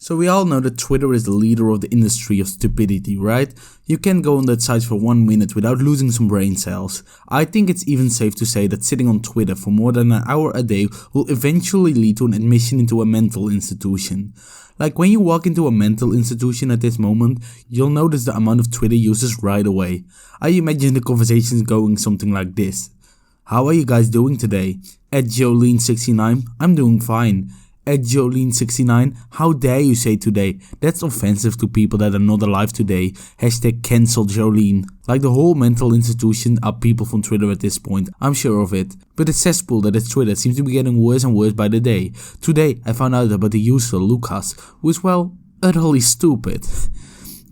So we all know that Twitter is the leader of the industry of stupidity, right? You can't go on that site for 1 minute without losing some brain cells. I think it's even safe to say that sitting on Twitter for more than an hour a day will eventually lead to an admission into a mental institution. Like when you walk into a mental institution at this moment, you'll notice the amount of Twitter users right away. I imagine the conversations going something like this. How are you guys doing today? At Jolene69, I'm doing fine. At Jolene69, how dare you say today? That's offensive to people that are not alive today. Hashtag cancel Jolene. Like the whole mental institution are people from Twitter at this point, I'm sure of it. But the cesspool that is Twitter seems to be getting worse and worse by the day. Today I found out about the user Lucas, who is well, utterly stupid.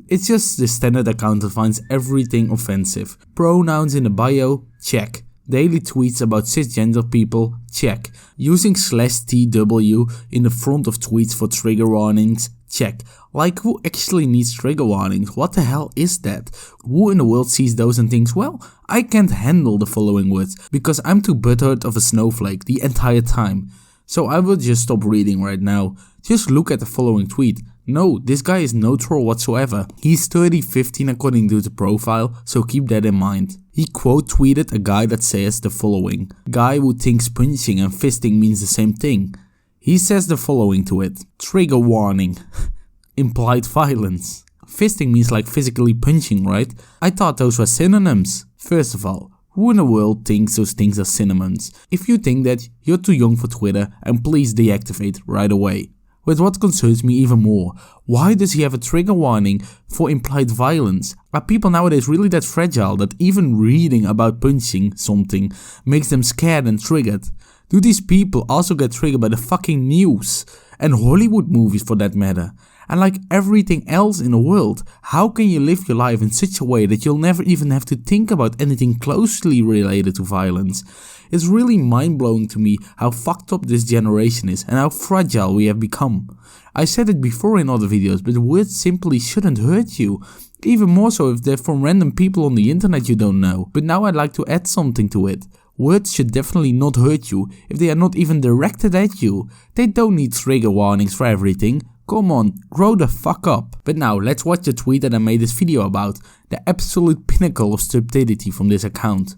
It's just the standard account that finds everything offensive. Pronouns in the bio? Check. Daily tweets about cisgender people? Check. Using /TW in the front of tweets for trigger warnings? Check. Like who actually needs trigger warnings? What the hell is that? Who in the world sees those and thinks, well, I can't handle the following words because I'm too butthurt of a snowflake the entire time. So I will just stop reading right now. Just look at the following tweet. No, this guy is no troll whatsoever. He's 30-15 according to the profile, so keep that in mind. He quote tweeted a guy that says the following. Guy who thinks punching and fisting means the same thing. He says the following to it. Trigger warning. Implied violence. Fisting means like physically punching, right? I thought those were synonyms. First of all, who in the world thinks those things are synonyms? If you think that, you're too young for Twitter and please deactivate right away. But what concerns me even more, why does he have a trigger warning for implied violence? Are people nowadays really that fragile that even reading about punching something makes them scared and triggered? Do these people also get triggered by the fucking news? And Hollywood movies for that matter? And like everything else in the world, how can you live your life in such a way that you'll never even have to think about anything closely related to violence? It's really mind-blowing to me how fucked up this generation is and how fragile we have become. I said it before in other videos, but words simply shouldn't hurt you. Even more so if they're from random people on the internet you don't know. But now I'd like to add something to it. Words should definitely not hurt you if they are not even directed at you. They don't need trigger warnings for everything. Come on, grow the fuck up. But now let's watch the tweet that I made this video about. The absolute pinnacle of stupidity from this account.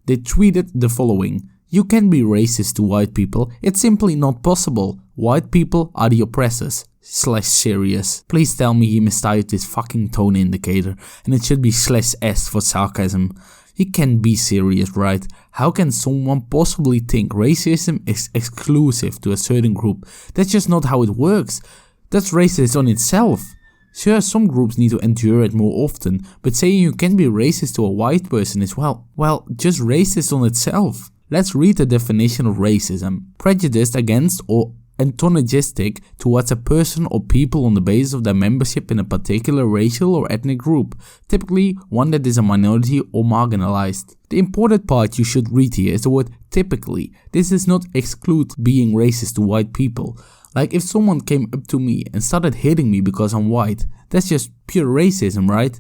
They tweeted the following. You can be racist to white people, it's simply not possible. White people are the oppressors. /serious. Please tell me he mistyped this fucking tone indicator and it should be /s for sarcasm. You can't be serious, right? How can someone possibly think racism is exclusive to a certain group? That's just not how it works. That's racist on itself. Sure, some groups need to endure it more often, but saying you can be racist to a white person is well, just racist on itself. Let's read the definition of racism. Prejudice against or antagonistic towards a person or people on the basis of their membership in a particular racial or ethnic group, typically one that is a minority or marginalized. The important part you should read here is the word typically. This does not exclude being racist to white people. Like if someone came up to me and started hitting me because I'm white, that's just pure racism, right?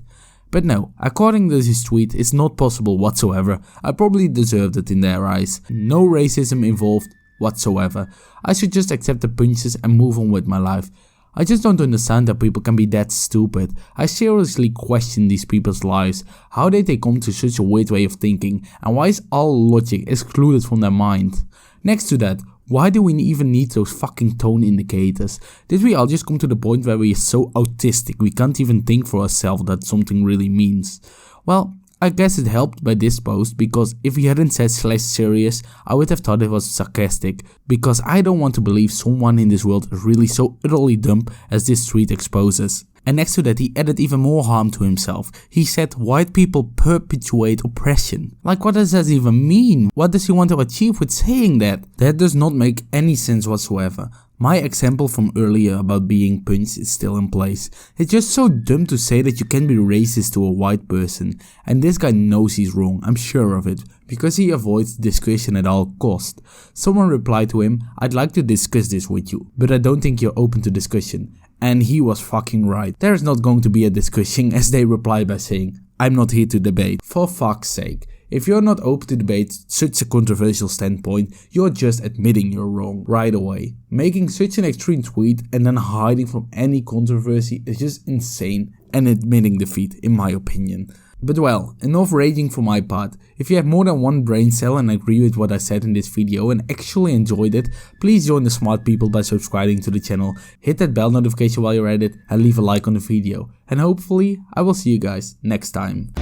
But no, according to this tweet, it's not possible whatsoever. I probably deserved it in their eyes. No racism involved whatsoever. I should just accept the punches and move on with my life. I just don't understand that people can be that stupid. I seriously question these people's lives. How did they come to such a weird way of thinking? And why is all logic excluded from their mind? Next to that, why do we even need those fucking tone indicators? Did we all just come to the point where we are so autistic we can't even think for ourselves that something really means? Well, I guess it helped by this post because if he hadn't said /serious, I would have thought it was sarcastic, because I don't want to believe someone in this world is really so utterly dumb as this tweet exposes. And next to that, he added even more harm to himself. He said white people perpetuate oppression. Like, what does that even mean? What does he want to achieve with saying that? That does not make any sense whatsoever. My example from earlier about being punched is still in place. It's just so dumb to say that you can be racist to a white person. And this guy knows he's wrong, I'm sure of it, because he avoids discussion at all cost. Someone replied to him, I'd like to discuss this with you, but I don't think you're open to discussion. And he was fucking right. There is not going to be a discussion, as they replied by saying, I'm not here to debate. For fuck's sake. If you're not open to debate such a controversial standpoint, you're just admitting you're wrong right away. Making such an extreme tweet and then hiding from any controversy is just insane and admitting defeat, in my opinion. But well, enough raging for my part. If you have more than one brain cell and agree with what I said in this video and actually enjoyed it, please join the smart people by subscribing to the channel, hit that bell notification while you're at it and leave a like on the video. And hopefully I will see you guys next time.